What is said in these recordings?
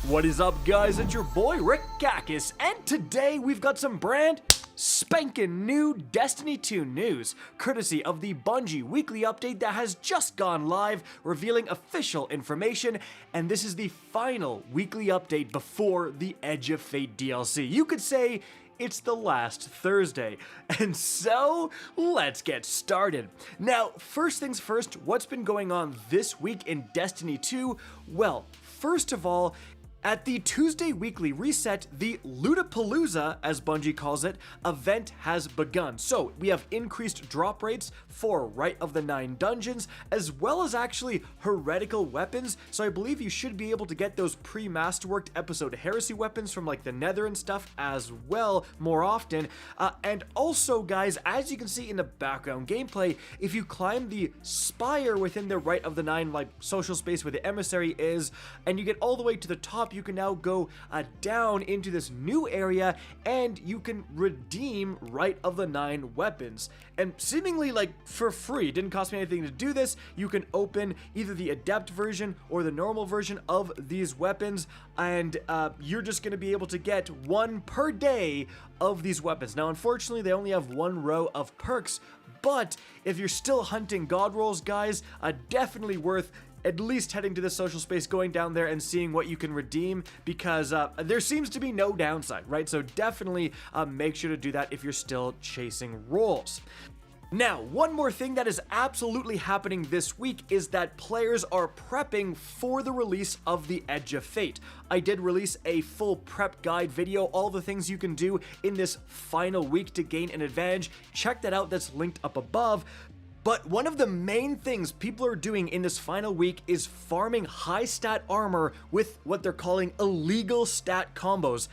What is up, guys? It's your boy Rick Gakis, and today we've got some brand spanking new Destiny 2 news, courtesy of the Bungie weekly update that has just gone live, revealing official information, and this is the final weekly update before the Edge of Fate DLC. You could say it's the last Thursday, and so let's get started. Now, first things first, what's been going on this week in Destiny 2? Well, first of all, at the Tuesday weekly reset, the Lootapalooza, as Bungie calls it, event has begun. So we have increased drop rates for Rite of the 9 dungeons, as well as actually heretical weapons. So I believe you should be able to get those pre-masterworked episode Heresy Weapons from like the Nether and stuff as well more often. And also, guys, as you can see in the background gameplay, if you climb the spire within the Rite of the 9 like social space where the emissary is, and you get all the way to the top, you can now go down into this new area and you can redeem Rite of the 9 weapons. And seemingly like for free, it didn't cost me anything to do this. You can open either the adept version or the normal version of these weapons, and you're just going to be able to get one per day of these weapons. Now, unfortunately, they only have one row of perks, but if you're still hunting god rolls, guys, definitely worth at least heading to the social space, going down there and seeing what you can redeem, because there seems to be no downside, right? So definitely make sure to do that if you're still chasing rolls. Now, one more thing that is absolutely happening this week is that players are prepping for the release of the Edge of Fate. I did release a full prep guide video, all the things you can do in this final week to gain an advantage. Check that out, that's linked up above. But one of the main things people are doing in this final week is farming high stat armor with what they're calling illegal stat combos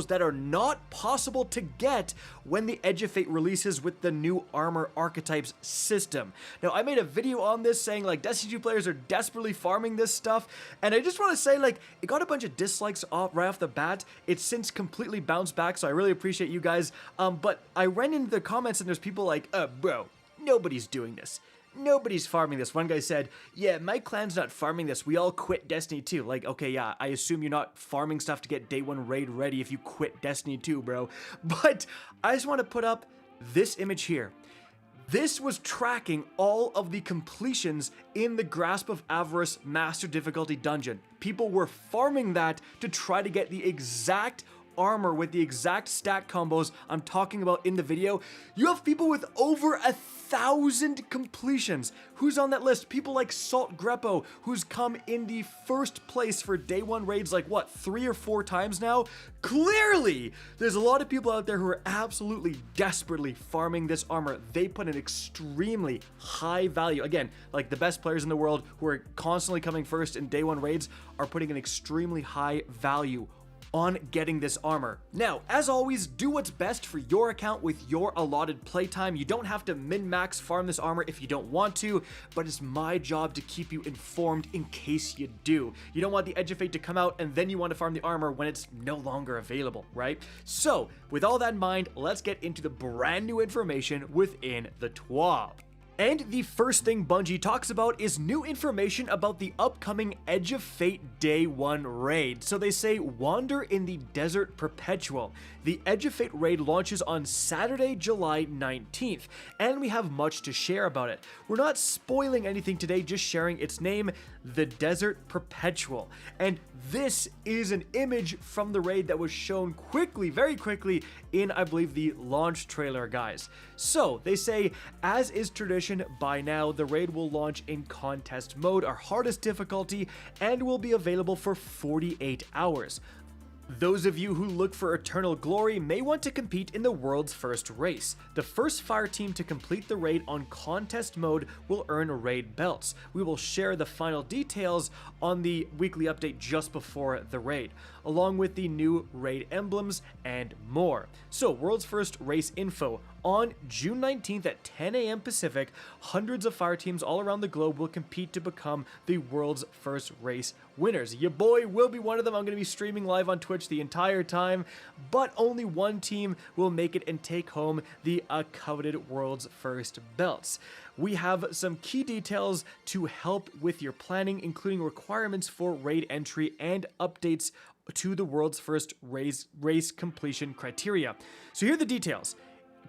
that are not possible to get when the Edge of Fate releases with the new armor archetypes system. Now, I made a video on this saying like Destiny 2 players are desperately farming this stuff, and I just want to say like it got a bunch of dislikes right off the bat. It's since completely bounced back, so I really appreciate you guys. But I ran into the comments and there's people like, bro, nobody's doing this. Nobody's farming this. One guy said, yeah, my clan's not farming this. We all quit Destiny 2. Like, okay, yeah, I assume you're not farming stuff to get day 1 raid ready if you quit Destiny 2, bro. But I just want to put up this image here. This was tracking all of the completions in the Grasp of Avarice Master Difficulty dungeon. People were farming that to try to get the exact armor with the exact stat combos I'm talking about in the video. You have people with over 1,000 completions. Who's on that list? People like Salt Greppo, who's come in the first place for day 1 raids like what, 3 or 4 times now? Clearly, there's a lot of people out there who are absolutely desperately farming this armor. They put an extremely high value. Again, like the best players in the world who are constantly coming first in day 1 raids are putting an extremely high value on getting this armor. Now, as always, do what's best for your account with your allotted playtime. You don't have to min-max farm this armor if you don't want to, but it's my job to keep you informed in case you do. You don't want the Edge of Fate to come out and then you want to farm the armor when it's no longer available, right? So, with all that in mind, let's get into the brand new information within the TWAB. And the first thing Bungie talks about is new information about the upcoming Edge of Fate Day 1 raid. So they say, wander in the Desert Perpetual. The Edge of Fate raid launches on Saturday, July 19th, and we have much to share about it. We're not spoiling anything today, just sharing its name, the Desert Perpetual. And this is an image from the raid that was shown quickly, very quickly, in, I believe, the launch trailer, guys. So, they say, as is tradition, by now, the raid will launch in contest mode, our hardest difficulty, and will be available for 48 hours. Those of you who look for eternal glory may want to compete in the world's first race. The first fire team to complete the raid on contest mode will earn raid belts. We will share the final details on the weekly update just before the raid, along with the new raid emblems and more. So, world's first race info. On June 19th at 10 a.m. Pacific, hundreds of fire teams all around the globe will compete to become the world's first race winners. Your boy will be one of them. I'm going to be streaming live on Twitch the entire time, but only one team will make it and take home the coveted world's first belts. We have some key details to help with your planning, including requirements for raid entry and updates to the world's first race completion criteria. So here are the details.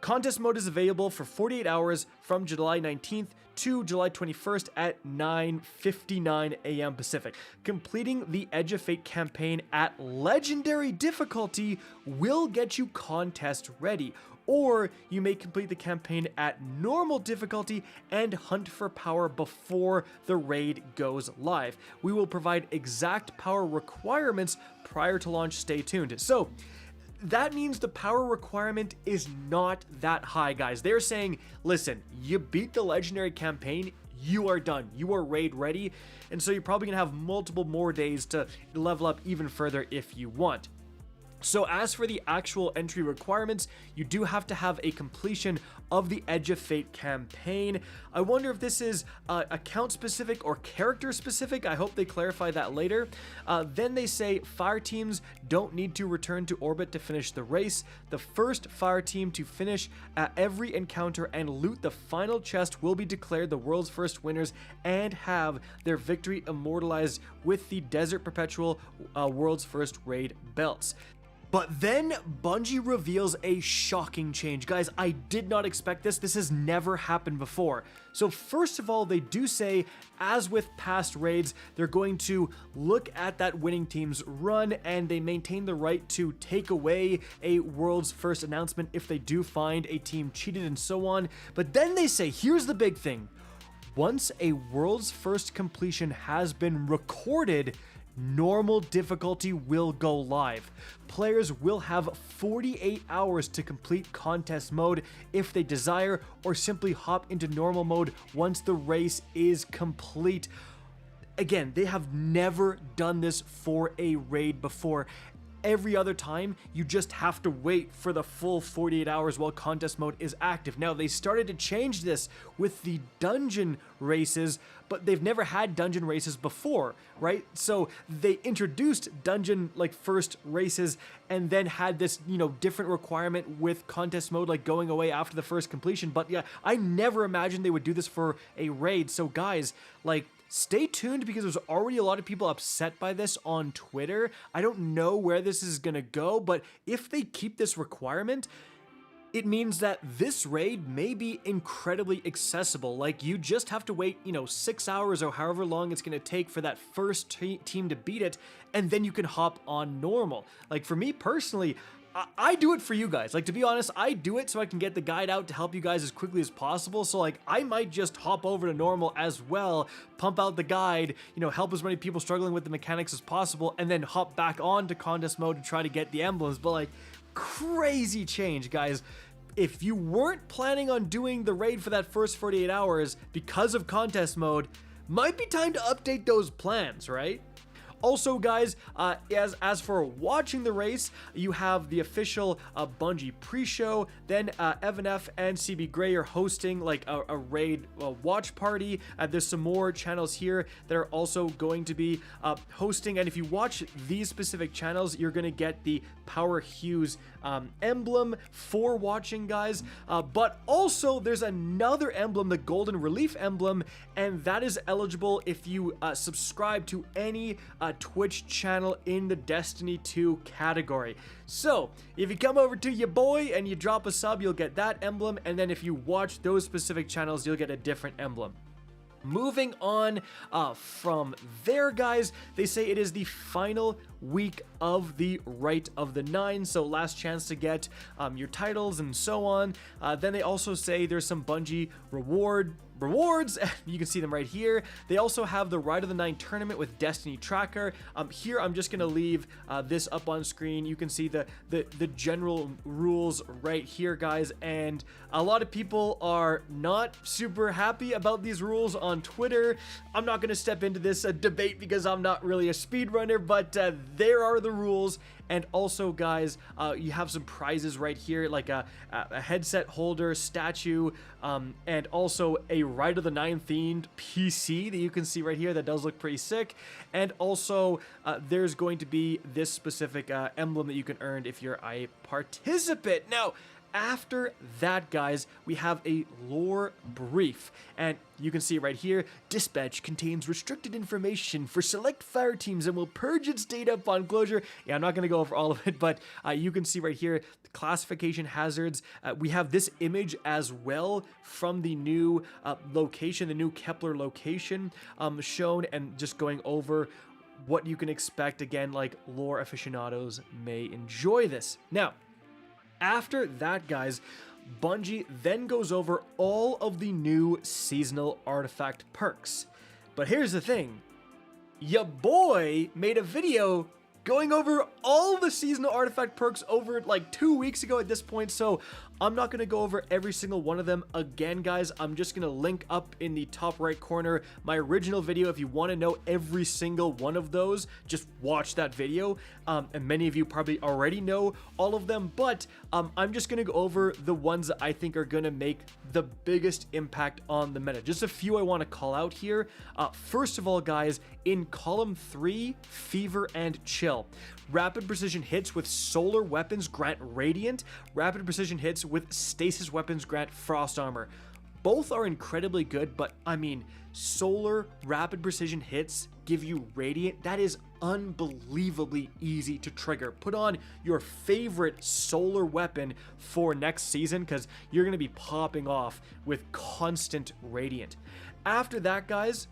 Contest mode is available for 48 hours from July 19th to July 21st at 9:59 a.m. Pacific. Completing the Edge of Fate campaign at legendary difficulty will get you contest ready, or you may complete the campaign at normal difficulty and hunt for power before the raid goes live. We will provide exact power requirements prior to launch. Stay tuned. So that means the power requirement is not that high, guys. They're saying, listen, you beat the legendary campaign, you are done. You are raid ready. And so you're probably going to have multiple more days to level up even further if you want. So as for the actual entry requirements, you do have to have a completion of the Edge of Fate campaign. I wonder if this is account specific or character specific. I hope they clarify that later. Then they say fire teams don't need to return to orbit to finish the race. The first fire team to finish every encounter and loot the final chest will be declared the world's first winners and have their victory immortalized with the Desert Perpetual world's first raid belts. But then Bungie reveals a shocking change. Guys, I did not expect this. This has never happened before. So first of all, they do say, as with past raids, they're going to look at that winning team's run, and they maintain the right to take away a world's first announcement if they do find a team cheated and so on. But then they say, here's the big thing. Once a world's first completion has been recorded, normal difficulty will go live. Players will have 48 hours to complete contest mode if they desire, or simply hop into normal mode once the race is complete. Again, they have never done this for a raid before. Every other time, you just have to wait for the full 48 hours while contest mode is active. Now, they started to change this with the dungeon races, but they've never had dungeon races before, right? So they introduced dungeon first races and then had this, different requirement with contest mode going away after the first completion. But yeah, I never imagined they would do this for a raid. So guys, stay tuned, because there's already a lot of people upset by this on Twitter. I don't know where this is gonna go, but if they keep this requirement, it means that this raid may be incredibly accessible. You just have to wait, 6 hours or however long it's gonna take for that first team to beat it, and then you can hop on normal. For me personally, I do it for you guys. To be honest, I do it so I can get the guide out to help you guys as quickly as possible. So I might just hop over to normal as well, pump out the guide, help as many people struggling with the mechanics as possible, and then hop back on to contest mode to try to get the emblems. But crazy change, guys. If you weren't planning on doing the raid for that first 48 hours because of contest mode, might be time to update those plans, right? Also, guys, as for watching the race, you have the official Bungie pre-show. Then Evan F and CB Gray are hosting a raid watch party. There's some more channels here that are also going to be hosting. And if you watch these specific channels, you're going to get the Power Hues emblem for watching, guys. But also, there's another emblem, the Golden Relief emblem, and that is eligible if you subscribe to any Twitch channel in the Destiny 2 category. So if you come over to your boy and you drop a sub, you'll get that emblem, and then if you watch those specific channels, you'll get a different emblem. Moving on from there, guys, they say it is the final week of the Rite of the Nine, so last chance to get your titles and so on. Then they also say there's some Bungie rewards. You can see them right here. They also have the Rite of the Nine tournament with Destiny Tracker. Here I'm just gonna leave this up on screen. You can see the general rules right here, guys, and a lot of people are not super happy about these rules on Twitter. I'm not gonna step into this debate because I'm not really a speedrunner, but there are the rules. And also, guys, you have some prizes right here, like a headset holder, statue, and also a Rite of the Nine themed PC that you can see right here that does look pretty sick. And also, there's going to be this specific emblem that you can earn if you're a participant. Now, after that, guys, we have a lore brief, and you can see right here, dispatch contains restricted information for select fire teams and will purge its data upon closure. Yeah, I'm not going to go over all of it, but you can see right here, the classification hazards. We have this image as well from the new location, the new Kepler location shown, and just going over what you can expect. Again, like lore aficionados may enjoy this. Now, after that, guys, Bungie then goes over all of the new seasonal artifact perks. But here's the thing, ya boy made a video going over all the seasonal artifact perks over like 2 weeks ago at this point, so I'm not going to go over every single one of them again, guys. I'm just going to link up in the top right corner my original video. If you want to know every single one of those, just watch that video. And many of you probably already know all of them, but I'm just going to go over the ones that I think are going to make the biggest impact on the meta. Just a few I want to call out here. First of all, guys, in column 3, Fever and Chill, rapid precision hits with solar weapons grant Radiant, rapid precision hits with stasis weapons grant Frost Armor. Both are incredibly good, but I mean, solar rapid precision hits give you Radiant. That is unbelievably easy to trigger. Put on your favorite solar weapon for next season, because you're going to be popping off with constant Radiant. After that, guys,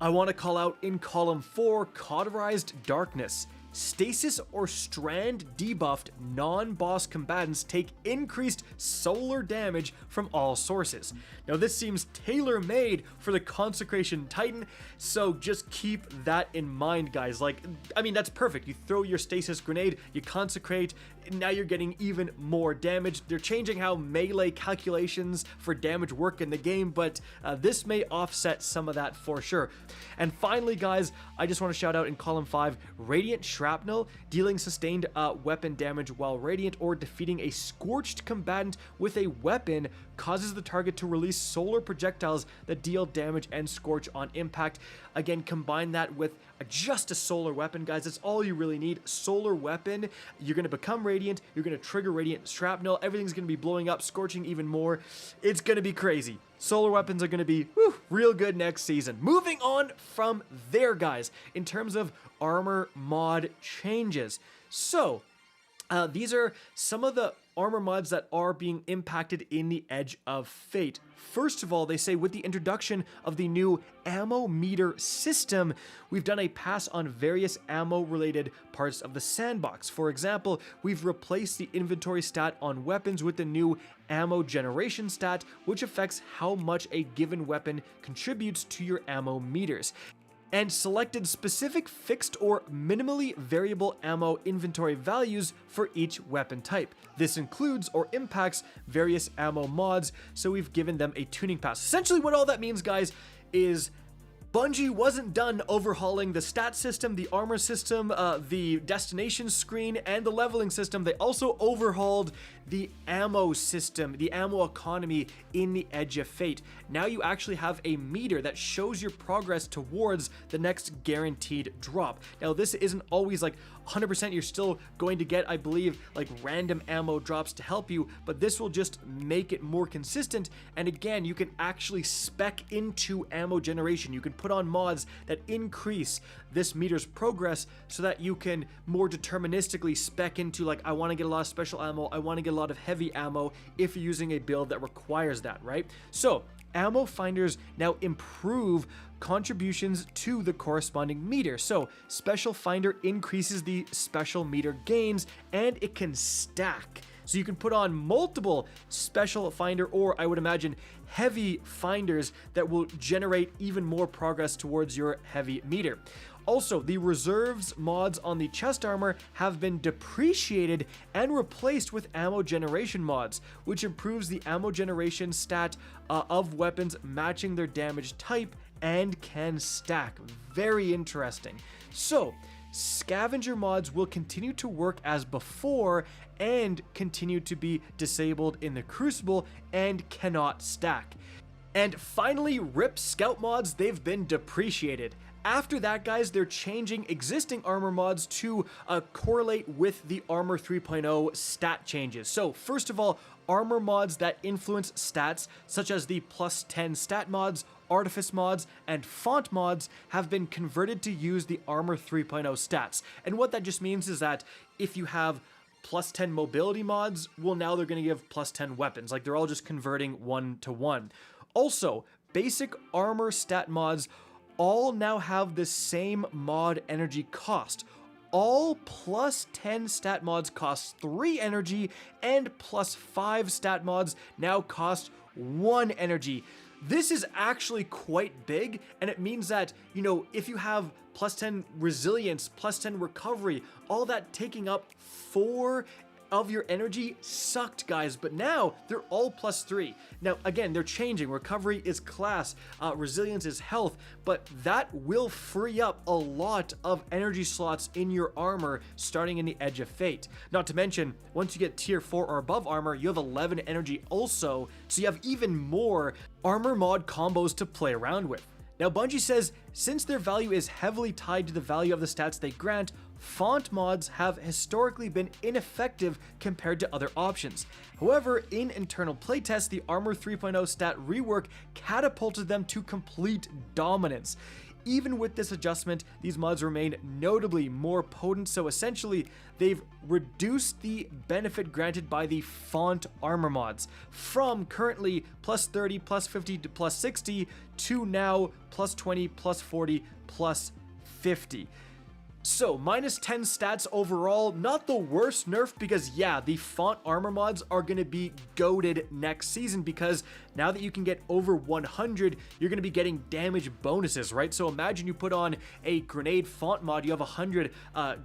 I want to call out in column 4, Cauterized Darkness. Stasis or Strand debuffed non-boss combatants take increased solar damage from all sources. Now this seems tailor-made for the Consecration Titan, so just keep that in mind, guys. Like, I mean, that's perfect. You throw your Stasis Grenade, you consecrate, now you're getting even more damage. They're changing how melee calculations for damage work in the game, but this may offset some of that for sure. And finally, guys, I just want to shout out in column 5, Radiant Shrapnel, dealing sustained weapon damage while radiant or defeating a scorched combatant with a weapon causes the target to release solar projectiles that deal damage and scorch on impact. Again, combine that with just a solar weapon, guys. That's all you really need. Solar weapon, you're going to become radiant, you're going to trigger radiant shrapnel, everything's going to be blowing up, scorching even more. It's going to be crazy. Solar weapons are going to be real good next season. Moving on from there, guys, in terms of armor mod changes. So, these are some of the armor mods that are being impacted in the Edge of Fate. First of all, they say with the introduction of the new ammo meter system, we've done a pass on various ammo-related parts of the sandbox. For example, we've replaced the inventory stat on weapons with the new ammo generation stat, which affects how much a given weapon contributes to your ammo meters, and selected specific fixed or minimally variable ammo inventory values for each weapon type. This includes or impacts various ammo mods, so we've given them a tuning pass. Essentially what all that means, guys, is Bungie wasn't done overhauling the stat system, the armor system, the destination screen, and the leveling system. They also overhauled the ammo system, the ammo economy in the Edge of Fate. Now you actually have a meter that shows your progress towards the next guaranteed drop. Now this isn't always like 100%, you're still going to get, I believe, like random ammo drops to help you, but this will just make it more consistent. And again, you can actually spec into ammo generation. You can put on mods that increase this meter's progress so that you can more deterministically spec into, like, I want to get a lot of special ammo, I want to get a lot of heavy ammo if you're using a build that requires that, right? So ammo finders now improve contributions to the corresponding meter. So special finder increases the special meter gains, and it can stack. So you can put on multiple special finder, or I would imagine heavy finders, that will generate even more progress towards your heavy meter. Also, the reserves mods on the chest armor have been depreciated and replaced with ammo generation mods, which improves the ammo generation stat of weapons matching their damage type and can stack. Very interesting. So, scavenger mods will continue to work as before and continue to be disabled in the Crucible and cannot stack. And finally, RIP Scout mods, they've been depreciated. After that, guys, they're changing existing armor mods to correlate with the Armor 3.0 stat changes. So first of all, armor mods that influence stats, such as the plus 10 stat mods, artifice mods, and font mods, have been converted to use the Armor 3.0 stats. And what that just means is that if you have plus 10 mobility mods, well, now they're going to give plus 10 weapons. Like, they're all just converting 1-to-1. Also, basic armor stat mods all now have the same mod energy cost. All plus 10 stat mods cost 3 energy, and plus 5 stat mods now cost 1 energy. This is actually quite big, and it means that, you know, if you have plus 10 resilience, plus 10 recovery, all that taking up 4 of your energy sucked, guys, but now they're all plus 3. Now, again, they're changing. Recovery is class, resilience is health, but that will free up a lot of energy slots in your armor starting in the Edge of Fate. Not to mention, once you get tier 4 or above armor, you have 11 energy also, so you have even more armor mod combos to play around with. Now, Bungie says, since their value is heavily tied to the value of the stats they grant, font mods have historically been ineffective compared to other options. However, in internal playtests, the Armor 3.0 stat rework catapulted them to complete dominance. Even with this adjustment, these mods remain notably more potent, so essentially, they've reduced the benefit granted by the font armor mods from currently plus 30, plus 50 to plus 60 to now plus 20, plus 40, plus 50. So, minus 10 stats overall, not the worst nerf, because yeah, the font armor mods are going to be goated next season, because now that you can get over 100, you're going to be getting damage bonuses, right? So imagine you put on a grenade font mod, you have 100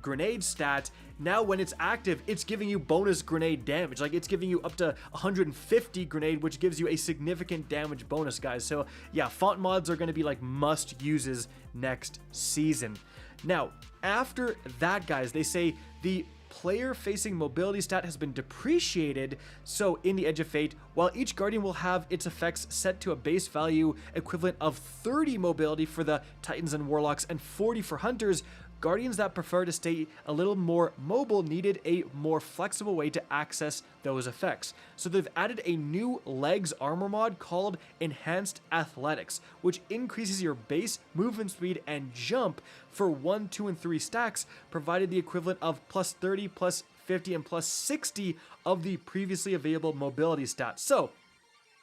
grenade stat. Now when it's active, it's giving you bonus grenade damage. Like, it's giving you up to 150 grenade, which gives you a significant damage bonus, guys. So yeah, font mods are going to be like must uses next season. Now, after that, guys, they say the player-facing mobility stat has been depreciated, so in the Edge of Fate, while each Guardian will have its effects set to a base value equivalent of 30 mobility for the Titans and Warlocks and 40 for Hunters, Guardians that prefer to stay a little more mobile needed a more flexible way to access those effects. So they've added a new legs armor mod called Enhanced Athletics, which increases your base movement speed and jump for 1, 2, and 3 stacks, provided the equivalent of plus 30, plus 50, and plus 60 of the previously available mobility stats. So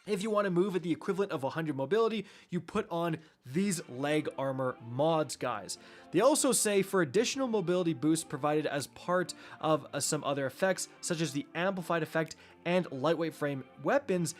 if you want to move at the equivalent of 100 mobility, you put on these leg armor mods, guys. They also say for additional mobility boosts provided as part of some other effects, such as the amplified effect and lightweight frame weapons,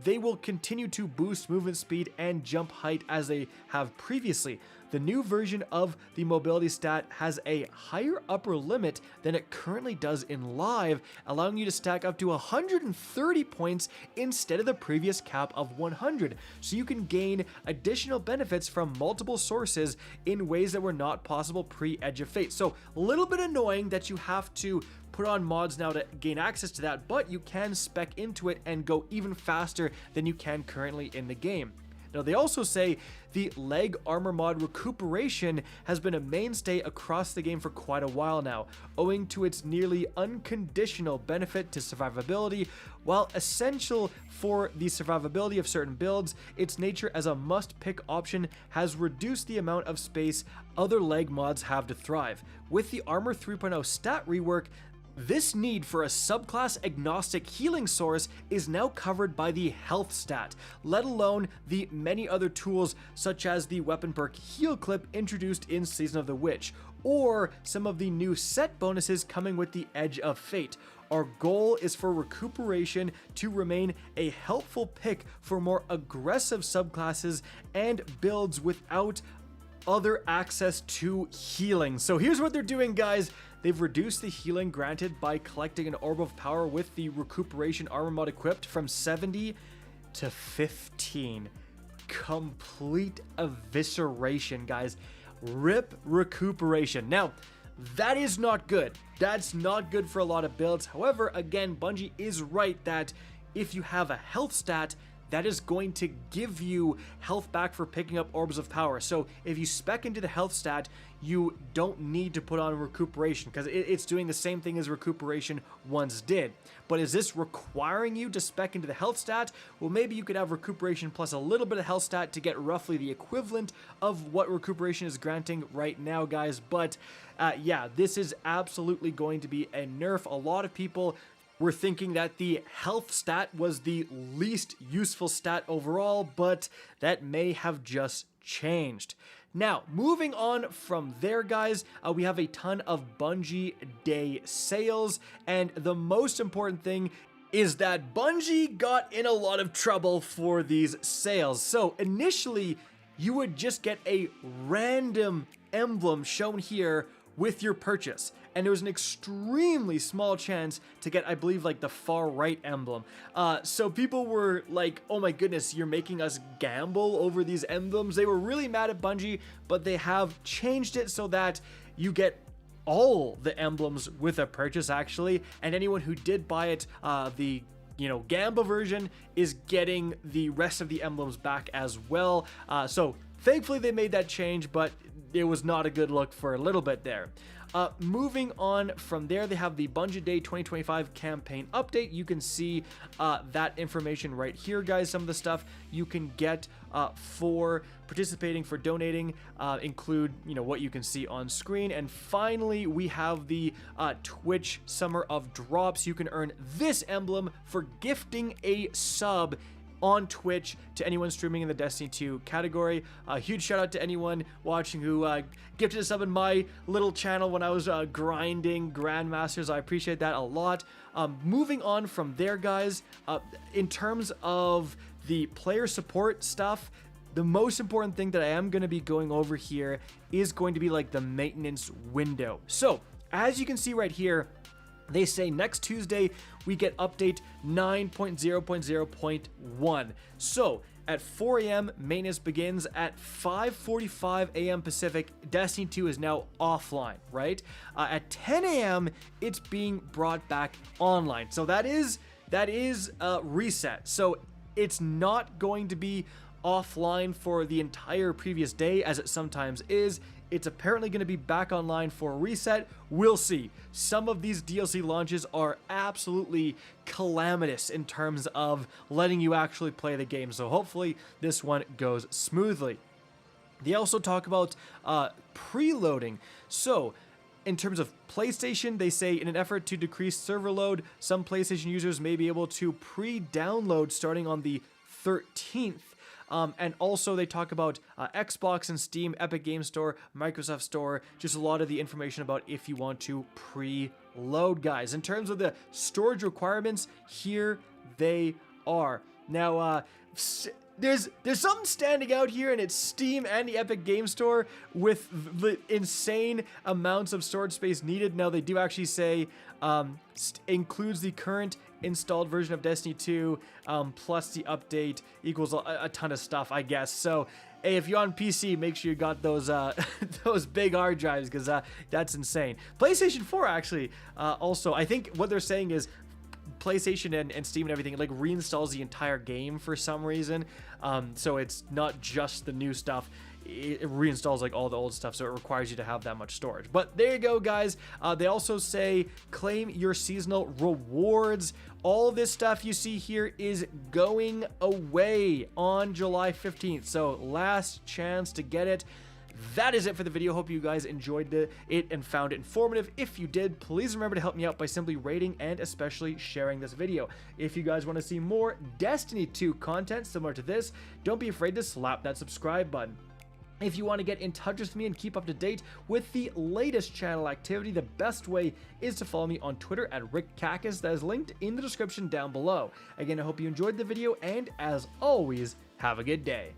they will continue to boost movement speed and jump height as they have previously. The new version of the mobility stat has a higher upper limit than it currently does in live, allowing you to stack up to 130 points instead of the previous cap of 100. So you can gain additional benefits from multiple sources in ways that were not possible pre-Edge of Fate. So a little bit annoying that you have to put on mods now to gain access to that, but you can spec into it and go even faster than you can currently in the game. Now, they also say the leg armor mod recuperation has been a mainstay across the game for quite a while now, owing to its nearly unconditional benefit to survivability. While essential for the survivability of certain builds, its nature as a must-pick option has reduced the amount of space other leg mods have to thrive. With the Armor 3.0 stat rework, this need for a subclass agnostic healing source is now covered by the health stat, let alone the many other tools such as the weapon perk heal clip introduced in Season of the Witch, or some of the new set bonuses coming with the Edge of Fate. Our goal is for recuperation to remain a helpful pick for more aggressive subclasses and builds without other access to healing. So here's what they're doing, guys. They've reduced the healing granted by collecting an Orb of Power with the Recuperation Armor mod equipped from 70 to 15. Complete evisceration, guys. RIP Recuperation. Now, that is not good. That's not good for a lot of builds. However, again, Bungie is right that if you have a health stat, that is going to give you health back for picking up Orbs of Power. So if you spec into the health stat, you don't need to put on recuperation because it's doing the same thing as recuperation once did. But is this requiring you to spec into the health stat? Well, maybe you could have recuperation plus a little bit of health stat to get roughly the equivalent of what recuperation is granting right now, guys. But yeah, this is absolutely going to be a nerf. A lot of people were thinking that the health stat was the least useful stat overall, but that may have just changed. Now, moving on from there, guys, we have a ton of Bungie Day sales, and the most important thing is that Bungie got in a lot of trouble for these sales. So initially, you would just get a random emblem shown here with your purchase, and there was an extremely small chance to get, I believe, like the far right emblem. So people were like, oh my goodness, you're making us gamble over these emblems. They were really mad at Bungie, but they have changed it so that you get all the emblems with a purchase, actually, and anyone who did buy it, the Gamba version, is getting the rest of the emblems back as well. So thankfully they made that change, but it was not a good look for a little bit there. Moving on from there, they have the Bungie Day 2025 campaign update. You can see that information right here, guys. Some of the stuff you can get for participating, for donating, include what you can see on screen. And finally, we have the Twitch Summer of Drops. You can earn this emblem for gifting a sub on Twitch to anyone streaming in the Destiny 2 category. A huge shout out to anyone watching who gifted a sub in my little channel when I was grinding Grandmasters. I appreciate that a lot. Moving on from there, guys, in terms of the player support stuff, the most important thing that I am going to be going over here is going to be like the maintenance window. So as you can see right here, they say next Tuesday we get update 9.0.0.1. So at 4 a.m. maintenance begins. At 5:45 a.m. Pacific, Destiny 2 is now offline, right? At 10 a.m. it's being brought back online. So that is reset. So it's not going to be offline for the entire previous day as it sometimes is. It's apparently going to be back online for a reset. We'll see. Some of these DLC launches are absolutely calamitous in terms of letting you actually play the game, so hopefully this one goes smoothly. They also talk about preloading. So in terms of PlayStation, they say in an effort to decrease server load, some PlayStation users may be able to pre-download starting on the 13th. And also they talk about Xbox and Steam, Epic Game Store, Microsoft Store, just a lot of the information about if you want to preload, guys. In terms of the storage requirements, here they are. Now, there's something standing out here, and it's Steam and the Epic Game Store with the insane amounts of storage space needed. Now, they do actually say includes the current installed version of Destiny 2 plus the update equals a ton of stuff, I guess. So hey, if you're on PC, make sure you got those those big hard drives, because that's insane. PlayStation 4 actually also, I think what they're saying is PlayStation and Steam and everything like reinstalls the entire game for some reason, so it's not just the new stuff. It reinstalls like all the old stuff, so it requires you to have that much storage. But there you go, guys. They also say claim your seasonal rewards. All this stuff you see here is going away on July 15th, so last chance to get it. That is it for the video. Hope you guys enjoyed it and found it informative. If you did, please remember to help me out by simply rating and especially sharing this video. If you guys want to see more Destiny 2 content similar to this, don't be afraid to slap that subscribe button. If you want to get in touch with me and keep up to date with the latest channel activity, the best way is to follow me on Twitter at RickCacus. That is linked in the description down below. Again, I hope you enjoyed the video, and as always, have a good day.